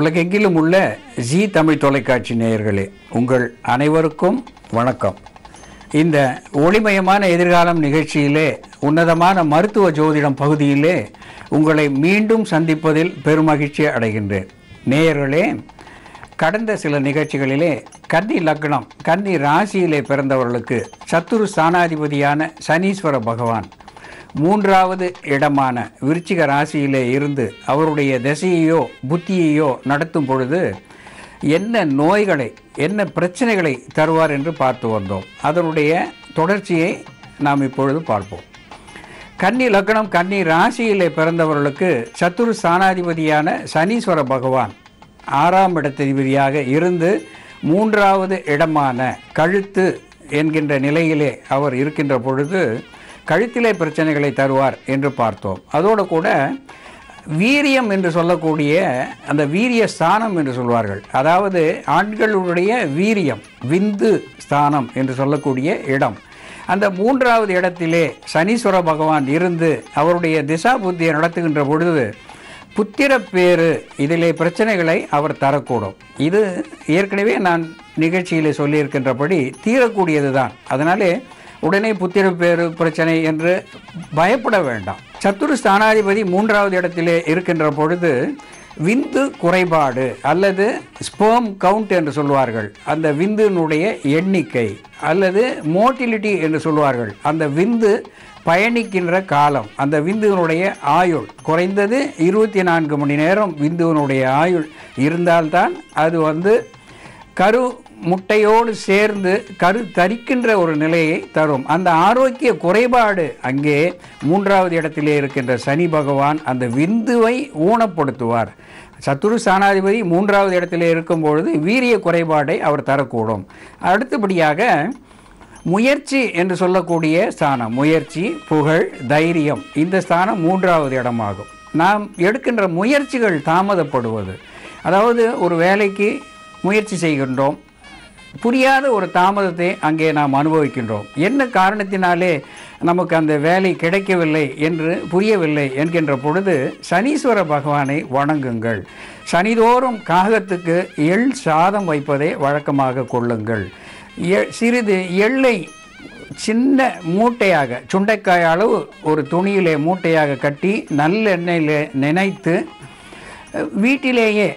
உலகெங்கிலும் உள்ள ஜி தமிழ் தொலைக்காட்சி நேயர்களே, உங்கள் அனைவருக்கும் வணக்கம். இந்த ஒளிமயமான எதிர்காலம் நிகழ்ச்சியிலே, உன்னதமான மருத்துவ ஜோதிடம் பகுதியிலே உங்களை மீண்டும் சந்திப்பதில் பெருமகிழ்ச்சி அடைகின்றேன். நேயர்களே, கடந்த சில நிகழ்ச்சிகளிலே கன்னி லக்னம், கன்னி ராசியிலே பிறந்தவர்களுக்கு சத்துரு ஸ்தானாதிபதியான சனீஸ்வர பகவான் மூன்றாவது இடமான விருச்சிக ராசியிலே இருந்து அவருடைய திசையையோ புத்தியையோ நடத்தும் பொழுது என்ன நோய்களை, என்ன பிரச்சனைகளை தருவார் என்று பார்த்து வந்தோம். அதனுடைய தொடர்ச்சியை நாம் இப்பொழுது பார்ப்போம். கன்னி லக்னம், கன்னி ராசியிலே பிறந்தவர்களுக்கு சத்துரு ஸ்தானாதிபதியான சனீஸ்வர பகவான் 6ஆம் இடத்ததிபதியாக இருந்து மூன்றாவது இடமான கழுத்து என்கின்ற நிலையிலே அவர் இருக்கின்ற பொழுது கழுத்திலே பிரச்சனைகளை தருவார் என்று பார்த்தோம். அதோடு கூட வீரியம் என்று சொல்லக்கூடிய அந்த வீரிய ஸ்தானம் என்று சொல்வார்கள், அதாவது ஆண்களுடைய வீரியம், விந்து ஸ்தானம் என்று சொல்லக்கூடிய இடம், அந்த மூன்றாவது இடத்திலே சனீஸ்வர பகவான் இருந்து அவருடைய திசா புத்தியை நடத்துகின்ற பொழுது புத்திரப்பேறு, இதிலே பிரச்சனைகளை அவர் தரக்கூடும். இது ஏற்கனவே நான் நிகழ்ச்சியிலே சொல்லியிருக்கின்றபடி தீரக்கூடியது தான். அதனாலே உடனே புத்திரப்பேறு பிரச்சனை என்று பயப்பட வேண்டாம். சத்துரு ஸ்தானாதிபதி மூன்றாவது இடத்திலே இருக்கின்ற பொழுது விந்து குறைபாடு அல்லது ஸ்பெர்ம் கவுண்ட் என்று சொல்வார்கள், அந்த விந்துனுடைய எண்ணிக்கை, அல்லது மோட்டிலிட்டி என்று சொல்வார்கள், அந்த விந்து பயணிக்கின்ற காலம், அந்த விந்துவனுடைய ஆயுள் குறைந்தது 24 மணி நேரம் விந்துவனுடைய ஆயுள் இருந்தால்தான் அது கரு முட்டையோடு சேர்ந்து கரு தரிக்கின்ற ஒரு நிலையை தரும். அந்த ஆரோக்கிய குறைபாடு அங்கே மூன்றாவது இடத்திலே இருக்கின்ற சனி பகவான் அந்த விந்துவை ஊனப்படுத்துவார். சத்துரு ஸ்தானாதிபதி மூன்றாவது இடத்திலே இருக்கும் பொழுது வீரிய குறைபாடை அவர் தரக்கூடும். அடுத்தபடியாக முயற்சி என்று சொல்லக்கூடிய ஸ்தானம், முயற்சி, புகழ், தைரியம், இந்த ஸ்தானம் மூன்றாவது இடமாகும். நாம் எடுக்கின்ற முயற்சிகள் தாமதப்படுவது, அதாவது ஒரு வேலைக்கு முயற்சி செய்கின்றோம், புரியாத ஒரு தாமதத்தை அங்கே நாம் அனுபவிக்கின்றோம். என்ன காரணத்தினாலே நமக்கு அந்த வேலை கிடைக்கவில்லை என்று புரியவில்லை என்கின்ற பொழுது சனீஸ்வர பகவானை வணங்குங்கள். சனிதோறும் காகத்துக்கு எள் சாதம் வைப்பதை வழக்கமாக கொள்ளுங்கள். சிறிது எள்ளை சின்ன மூட்டையாக, சுண்டைக்காய் அளவு ஒரு துணியிலே மூட்டையாக கட்டி நல்லெண்ணெயிலே நினைத்து வீட்டிலேயே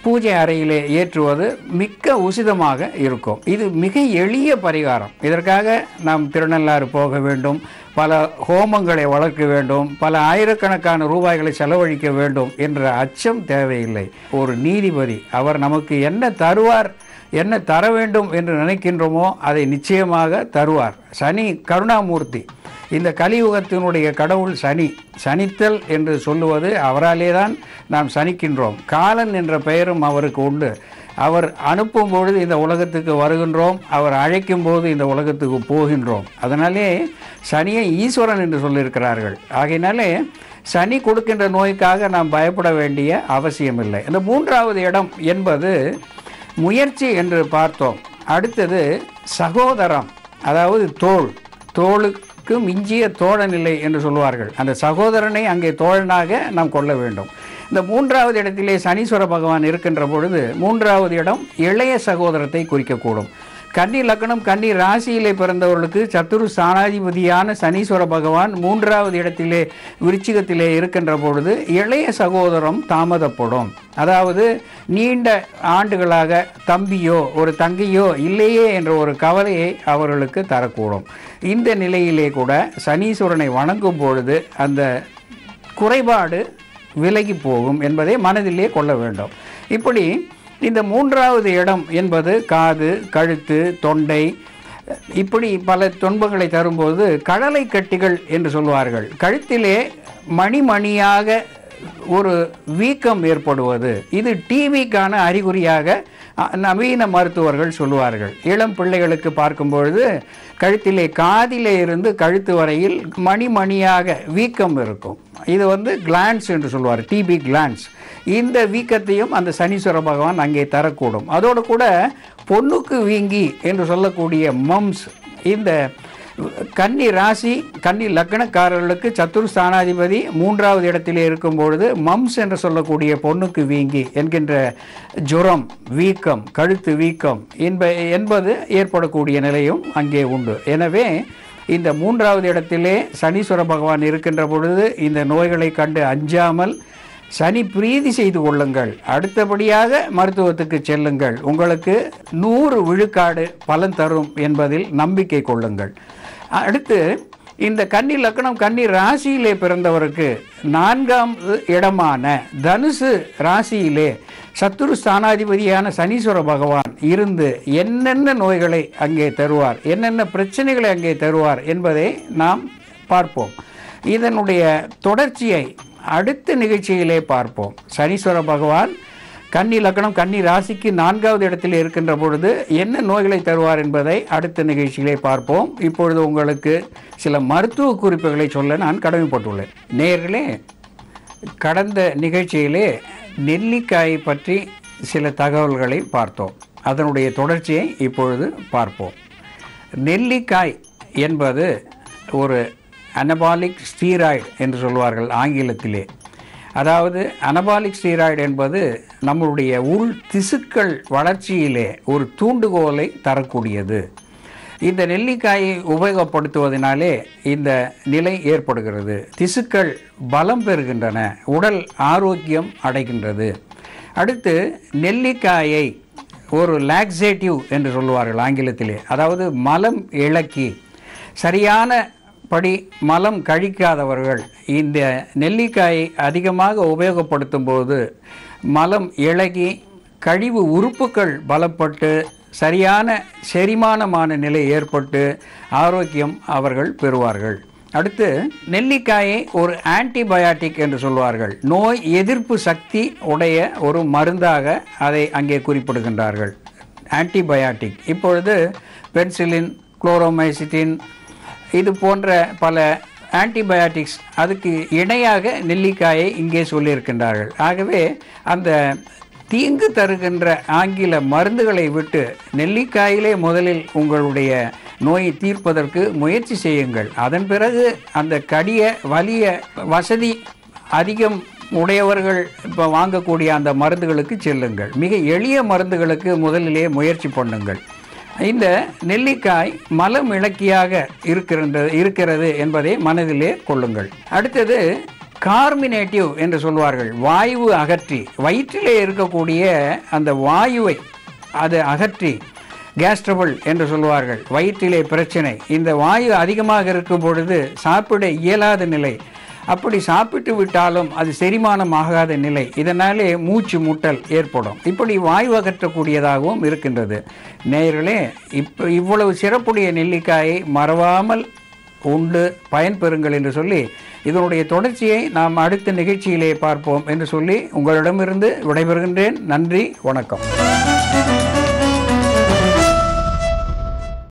பூஜை அறையிலே ஏற்றுவது மிக்க உசிதமாக இருக்கும். இது மிக எளிய பரிகாரம். இதற்காக நாம் திருநள்ளாறு போக வேண்டும், பல ஹோமங்களை வளர்க்க வேண்டும், பல ஆயிரக்கணக்கான ரூபாய்களை செலவழிக்க வேண்டும் என்ற அச்சம் தேவையில்லை. ஒரு நீதிபதி, அவர் நமக்கு என்ன தருவார், என்ன தர வேண்டும் என்று நினைக்கின்றோமோ அதை நிச்சயமாக தருவார். சனி கருணாமூர்த்தி, இந்த கலியுகத்தினுடைய கடவுள் சனி. சனித்தல் என்று சொல்லுவது அவராலே தான் நாம் சனிக்கின்றோம். காலன் என்ற பெயரும் அவருக்கு உண்டு. அவர் அனுப்பும் பொழுது இந்த உலகத்துக்கு வருகின்றோம், அவர் அழைக்கும் போது இந்த உலகத்துக்கு போகின்றோம். அதனாலே சனியை ஈஸ்வரன் என்று சொல்லியிருக்கிறார்கள். ஆகையினாலே சனி கொடுக்கின்ற நோய்க்காக நாம் பயப்பட வேண்டிய அவசியமில்லை. இந்த மூன்றாவது இடம் என்பது முயற்சி என்று பார்த்தோம். அடுத்தது சகோதரம், அதாவது தோளுக்கு மிஞ்சிய தோழனில்லை என்று சொல்வார்கள். அந்த சகோதரனை அங்கே தோழனாக நாம் கொள்ள வேண்டும். இந்த மூன்றாவது இடத்திலே சனீஸ்வர பகவான் இருக்கின்ற பொழுது மூன்றாவது இடம் இளைய சகோதரத்தை குறிக்கக்கூடும். கன்னி லக்னம், கன்னி ராசியிலே பிறந்தவர்களுக்கு சத்துரு ஸ்தானாதிபதியான சனீஸ்வர பகவான் மூன்றாவது இடத்திலே விருச்சிகத்திலே இருக்கின்ற பொழுது இளைய சகோதரம் தாமதப்படும். அதாவது நீண்ட ஆண்டுகளாக தம்பியோ ஒரு தங்கையோ இல்லையே என்ற ஒரு கவலையை அவர்களுக்கு தரக்கூடும். இந்த நிலையிலே கூட சனீஸ்வரனை வணங்கும் பொழுது அந்த குறைபாடு விலகி போகும் என்பதை மனதிலே கொள்ள வேண்டும். இப்படி இந்த மூன்றாவது இடம் என்பது காது, கழுத்து, தொண்டை, இப்படி பல துன்பங்களை தரும்போது கடலை கட்டிகள் என்று சொல்வார்கள். கழுத்திலே மணிமணியாக ஒரு வீக்கம் ஏற்படுவது, இது டிவிக்கான அறிகுறியாக நவீன மருத்துவர்கள் சொல்லுவார்கள். இளம் பிள்ளைகளுக்கு பார்க்கும்பொழுது கழுத்திலே, காதிலே இருந்து கழுத்து வரையில் மணிமணியாக வீக்கம் இருக்கும். இது கிளான்ஸ் என்று சொல்வார், டிபி கிளான்ஸ். இந்த வீக்கத்தையும் அந்த சனீஸ்வர பகவான் அங்கே தரக்கூடும். அதோடு கூட பொண்ணுக்கு வீங்கி என்று சொல்லக்கூடிய மம்ஸ், இந்த கன்னி ராசி கன்னி லக்னக்காரர்களுக்கு சத்துரு ஸ்தானாதிபதி 3வது இடத்திலே இருக்கும் பொழுது மம்ஸ் என்று சொல்லக்கூடிய பொண்ணுக்கு வீங்கி என்கின்ற ஜுரம், வீக்கம், கழுத்து வீக்கம் என்பது ஏற்படக்கூடிய நிலையும் அங்கே உண்டு. எனவே இந்த 3வது இடத்திலே சனீஸ்வர பகவான் இருக்கின்ற பொழுது இந்த நோய்களை கண்டு அஞ்சாமல் சனி பிரீதி செய்து கொள்ளுங்கள். அடுத்தபடியாக மருத்துவத்துக்கு செல்லுங்கள். உங்களுக்கு 100 விழுக்காடு பலன் தரும் என்பதில் நம்பிக்கை கொள்ளுங்கள். அடுத்து இந்த கன்னி லக்னம் கன்னி ராசியிலே பிறந்தவருக்கு 4ஆம் இடமான தனுசு ராசியிலே சத்துரு ஸ்தானாதிபதியான சனீஸ்வர பகவான் இருந்து என்னென்ன நோய்களை அங்கே தருவார், என்னென்ன பிரச்சனைகளை அங்கே தருவார் என்பதை நாம் பார்ப்போம். இதனுடைய தொடர்ச்சியை அடுத்த நிகழ்ச்சியிலே பார்ப்போம். சனீஸ்வர பகவான் கன்னி லக்னம் கன்னி ராசிக்கு 4வது இடத்தில் இருக்கின்ற பொழுது என்ன நோய்களை தருவார் என்பதை அடுத்த நிகழ்ச்சியிலே பார்ப்போம். இப்பொழுது உங்களுக்கு சில மருத்துவ குறிப்புகளை சொல்ல நான் கடமைப்பட்டுள்ளேன். நேயர்களே, கடந்த நிகழ்ச்சியிலே நெல்லிக்காயை பற்றி சில தகவல்களை பார்த்தோம். அதனுடைய தொடர்ச்சியை இப்பொழுது பார்ப்போம். நெல்லிக்காய் என்பது ஒரு அனபாலிக் ஸ்டீராய்டு என்று சொல்வார்கள் ஆங்கிலத்திலே. அதாவது அனபாலிக் ஸ்டீராய்டு என்பது நம்மளுடைய உள் திசுக்கள் வளர்ச்சியிலே ஒரு தூண்டுகோலை தரக்கூடியது. இந்த நெல்லிக்காயை உபயோகப்படுத்துவதனாலே இந்த நிலை ஏற்படுகிறது. திசுக்கள் பலம் பெறுகின்றன, உடல் ஆரோக்கியம் அடைகின்றது. அடுத்து நெல்லிக்காயை ஒரு லாக்ஸேட்டிவ் என்று சொல்லுவார்கள் ஆங்கிலத்திலே. அதாவது மலம் இளக்கி சரியான படி மலம் கழிக்காதவர்கள் இந்த நெல்லிக்காயை அதிகமாக உபயோகப்படுத்தும் போது மலம் இளகி கழிவு உறுப்புகள் பலப்பட்டு சரியான செரிமானமான நிலை ஏற்பட்டு ஆரோக்கியம் அவர்கள் பெறுவார்கள். அடுத்து நெல்லிக்காயை ஒரு ஆன்டிபயாட்டிக் என்று சொல்வார்கள். நோய் எதிர்ப்பு சக்தி உடைய ஒரு மருந்தாக அதை அங்கே குறிப்பிடுகின்றார்கள். ஆன்டிபயாட்டிக். இப்பொழுது பென்சிலின், குளோரோமைசிட்டின் இது போன்ற பல ஆன்டிபயாட்டிக்ஸ் அதுக்கு இணையாக நெல்லிக்காயை இங்கே சொல்லியிருக்கின்றார்கள். ஆகவே அந்த தீங்கு தருகின்ற ஆங்கில மருந்துகளை விட்டு நெல்லிக்காயிலே முதலில் உங்களுடைய நோயை தீர்ப்பதற்கு முயற்சி செய்யுங்கள். அதன் பிறகு அந்த கடிய வலிய வசதி அதிகம் உடையவர்கள் இப்போ வாங்கக்கூடிய அந்த மருந்துகளுக்கு செல்லுங்கள். மிக எளிய மருந்துகளுக்கு முதலிலே முயற்சி பண்ணுங்கள். இந்த நெல்லிக்காய் மலம் இளக்கியாக இருக்கிறது என்பதை மனதிலே கொள்ளுங்கள். அடுத்தது கார்மினேட்டிவ் என்று சொல்வார்கள். வாயு அகற்றி வயிற்றிலே இருக்கக்கூடிய அந்த வாயுவை அது அகற்றி கேஸ்ட்ரபிள் என்று சொல்வார்கள். வயிற்றிலே பிரச்சனை, இந்த வாயு அதிகமாக இருக்கும் பொழுது சாப்பிட இயலாத நிலை, அப்படி சாப்பிட்டு விட்டாலும் அது செரிமானம் ஆகாத நிலை, இதனாலே மூச்சு முட்டல் ஏற்படும். இப்படி வாயு அகற்றக்கூடியதாகவும் இருக்கின்றது. நேயர்களே, இவ்வளவு சிறப்புடைய நெல்லிக்காயை மறவாமல் உண்டு பயன்பெறுங்கள் என்று சொல்லி இதனுடைய தொடர்ச்சியை நாம் அடுத்த நிகழ்ச்சியிலே பார்ப்போம் என்று சொல்லி உங்களிடமிருந்து விடைபெறுகின்றேன். நன்றி, வணக்கம்.